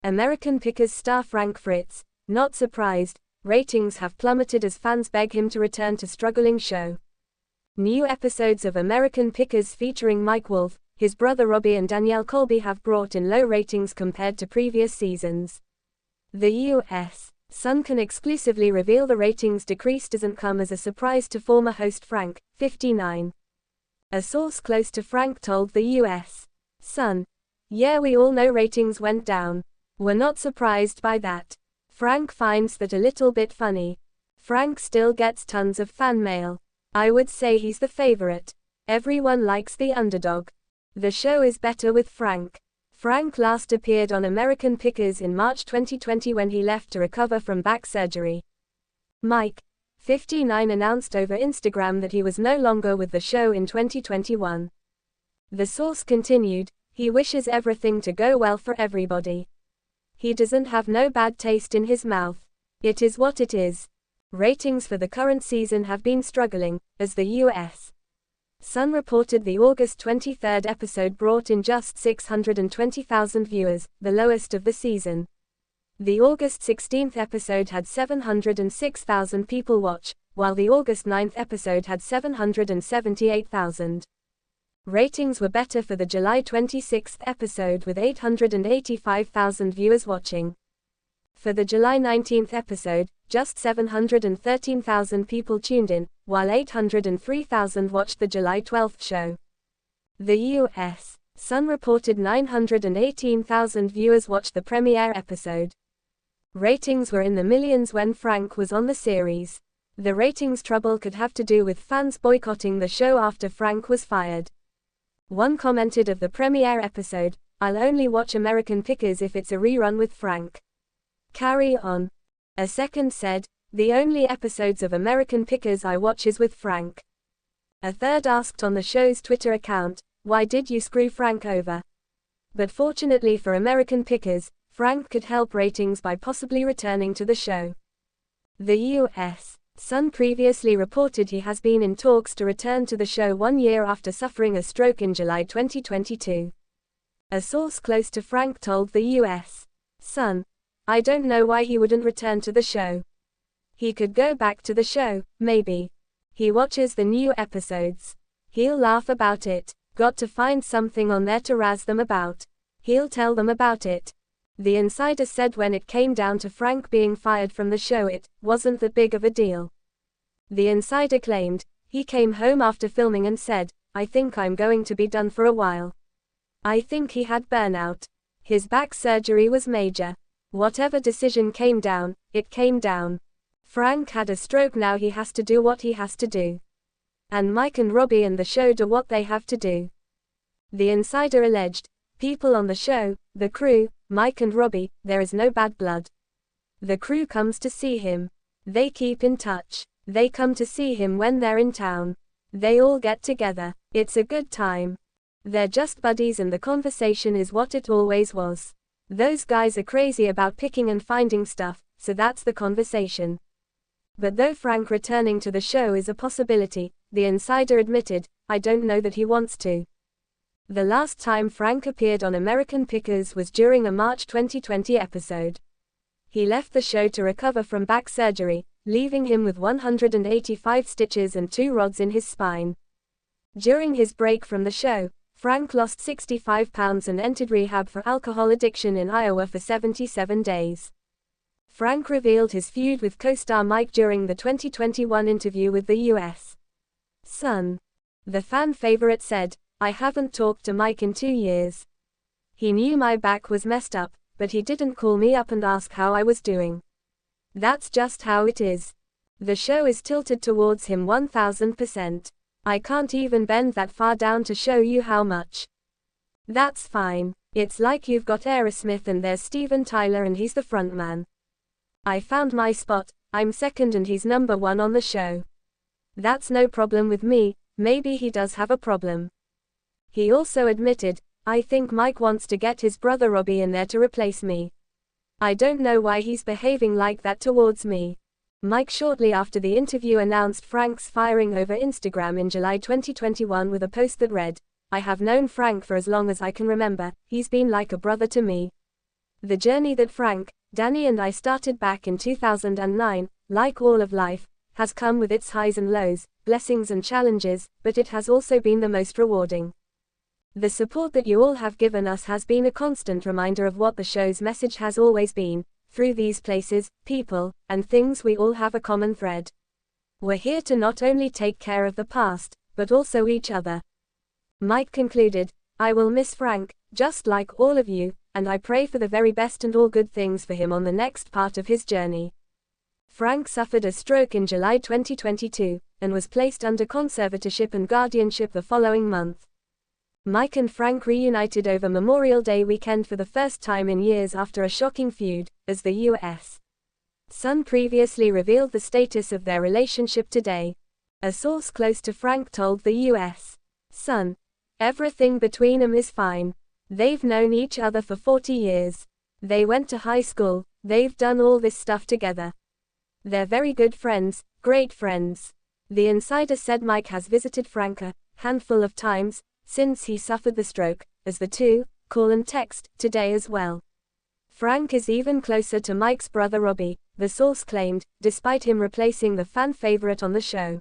American Pickers star Frank Fritz, not surprised, ratings have plummeted as fans beg him to return to struggling show. New episodes of American Pickers featuring Mike Wolfe, his brother Robbie and Danielle Colby have brought in low ratings compared to previous seasons. The U.S. Sun can exclusively reveal the ratings decrease doesn't come as a surprise to former host Frank, 59. A source close to Frank told the U.S. Sun, "Yeah, we all know ratings went down. We're not surprised by that. Frank finds that a little bit funny. Frank still gets tons of fan mail. I would say he's the favorite. Everyone likes the underdog. The show is better with Frank." Frank last appeared on American Pickers in March 2020 when he left to recover from back surgery. Mike, 59, announced over Instagram that he was no longer with the show in 2021. The source continued, "He wishes everything to go well for everybody. He doesn't have no bad taste in his mouth. It is what it is." Ratings for the current season have been struggling, as the U.S. Sun reported the August 23 episode brought in just 620,000 viewers, the lowest of the season. The August 16 episode had 706,000 people watch, while the August 9 episode had 778,000. Ratings were better for the July 26 episode with 885,000 viewers watching. For the July 19 episode, just 713,000 people tuned in, while 803,000 watched the July 12 show. The U.S. Sun reported 918,000 viewers watched the premiere episode. Ratings were in the millions when Frank was on the series. The ratings trouble could have to do with fans boycotting the show after Frank was fired. One commented of the premiere episode, "I'll only watch American Pickers if it's a rerun with Frank. Carry on." A second said, "The only episodes of American Pickers I watch is with Frank." A third asked on the show's Twitter account, "Why did you screw Frank over?" But fortunately for American Pickers, Frank could help ratings by possibly returning to the show. The U.S. Sun previously reported he has been in talks to return to the show 1 year after suffering a stroke in July 2022. A source close to Frank told the U.S. Sun, "I don't know why he wouldn't return to the show. He could go back to the show, maybe. He watches the new episodes. He'll laugh about it. Got to find something on there to razz them about. He'll tell them about it." The insider said when it came down to Frank being fired from the show it wasn't that big of a deal. The insider claimed, "He came home after filming and said, 'I think I'm going to be done for a while. I think he had burnout. His back surgery was major. Whatever decision came down, it came down. Frank had a stroke, now he has to do what he has to do. And Mike and Robbie and the show do what they have to do.'" The insider alleged, "People on the show, the crew, Mike and Robbie, there is no bad blood. The crew comes to see him. They keep in touch. They come to see him when they're in town. They all get together. It's a good time. They're just buddies and the conversation is what it always was. Those guys are crazy about picking and finding stuff, so that's the conversation." But though Frank returning to the show is a possibility, the insider admitted, "I don't know that he wants to." The last time Frank appeared on American Pickers was during a March 2020 episode. He left the show to recover from back surgery, leaving him with 185 stitches and 2 rods in his spine. During his break from the show, Frank lost 65 pounds and entered rehab for alcohol addiction in Iowa for 77 days. Frank revealed his feud with co-star Mike during the 2021 interview with the U.S. Sun. The fan favorite said, "I haven't talked to Mike in 2 years. He knew my back was messed up, but he didn't call me up and ask how I was doing. That's just how it is. The show is tilted towards him 1000%. I can't even bend that far down to show you how much. That's fine. It's like you've got Aerosmith and there's Steven Tyler and he's the frontman. I found my spot, I'm second and he's number 1 on the show. That's no problem with me. Maybe he does have a problem." He also admitted, "I think Mike wants to get his brother Robbie in there to replace me. I don't know why he's behaving like that towards me." Mike shortly after the interview announced Frank's firing over Instagram in July 2021 with a post that read, "I have known Frank for as long as I can remember, he's been like a brother to me. The journey that Frank, Danny and I started back in 2009, like all of life, has come with its highs and lows, blessings and challenges, but it has also been the most rewarding. The support that you all have given us has been a constant reminder of what the show's message has always been. Through these places, people, and things we all have a common thread. We're here to not only take care of the past, but also each other. Mike concluded, I will miss Frank, just like all of you, and I pray for the very best and all good things for him on the next part of his journey. Frank suffered a stroke in July 2022, and was placed under conservatorship and guardianship the following month. Mike and Frank reunited over Memorial Day weekend for the first time in years after a shocking feud, as the U.S. Sun previously revealed the status of their relationship today. A source close to Frank told the U.S. Sun, everything between them is fine. They've known each other for 40 years. They went to high school, they've done all this stuff together. They're very good friends, great friends. The insider said Mike has visited Frank a handful of times since he suffered the stroke, as the two call and text today as well. Frank is even closer to Mike's brother Robbie, the source claimed, despite him replacing the fan favorite on the show.